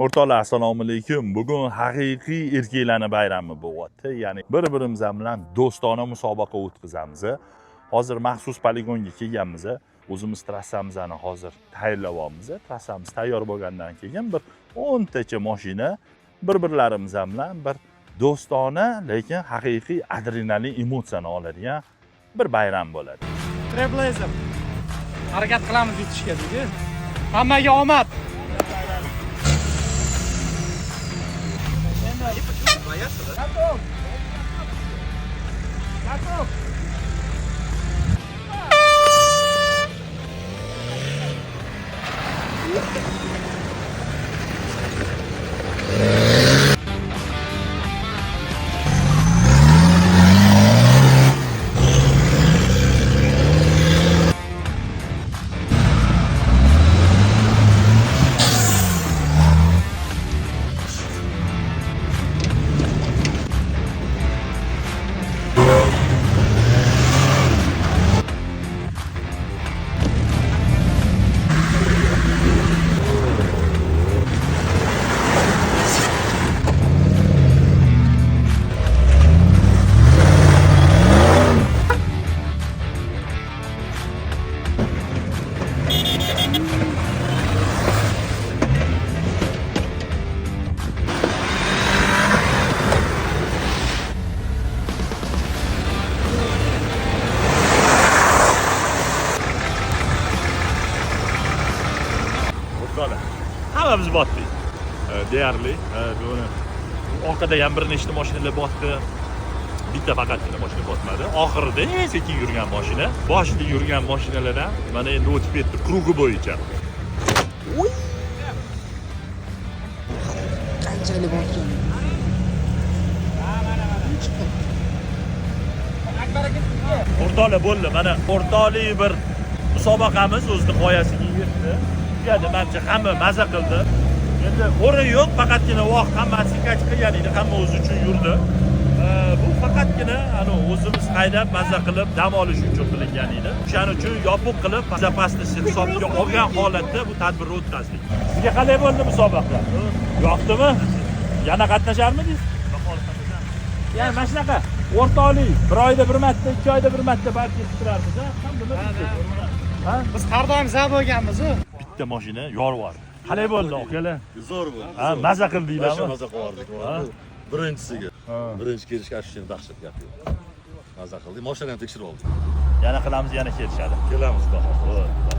O'rtoqlar, assalomu alaykum. Bugun haqiqiy erkaklarning bayrami bo'lyapti. Ya'ni bir-birimiz bilan do'stona musobaqa o'tkazamiz. Hozir maxsus poligonga kelganmiz. O'zimiz trassamizni hozir tayyorlayapmiz. Trassamiz tayyor bo'lgandan keyin bir 10 tacha mashina bir-birlarimiz bilan bir do'stona, lekin haqiqiy adrenalin emotsiyani oladigan bir bayram bo'ladi. Trailblazer. Harakat qilamiz yutishga dedi. Hammaga omad. Готов. Hammamiz botdik. Deyarli buni orqada ham bir nechta mashinalar botdi. Bitta faqatgina mashina botmadi. Oxirida sekin yurgan mashina, boshida yurgan mashinalardan mana endi o'tib ketdi krugi bo'yicha. Qanchalik botgan? O'rtoqlar bo'ldi. Mana o'rtoqlik bir musobaqamiz o'zining g'oyasiga yetdi. Menimcha hamma maza qildi. Endi o'rin yo'q, faqatgina vaqt hammasi kach qilgan edi, hamma o'zi uchun yurdi. Bu faqatgina o'zimiz haydab maza qilib dam olish uchun qilingan edi. O'shaning uchun yopiq qilib bezopasность hisobiga olgan holatda bu tadbirni o'tkazdik. Sizga qanday bo'ldi musobaqa? Yoqdimi? Yana qatnasharmidingiz? Ya'ni mana shunaqa o'rtoqlik, bir oyda bir marta, 2 oyda bir marta balki turarmiz, ha? Biz har doim za bo'lganmiz-ku. Bitta mashina yorvar. Qalay bo'ldi, akalar? Zo'r bo'ldi. Ha, maza qildinglarmi? Maza qildik. Birinchisiga. Birinchi kelishga ashshini dahshat gap yo'q. Maza qildik. Mashinani tekshirib oldik. Yana qilamiz, yana kelishadi. Kelamiz, xudo xohlasa.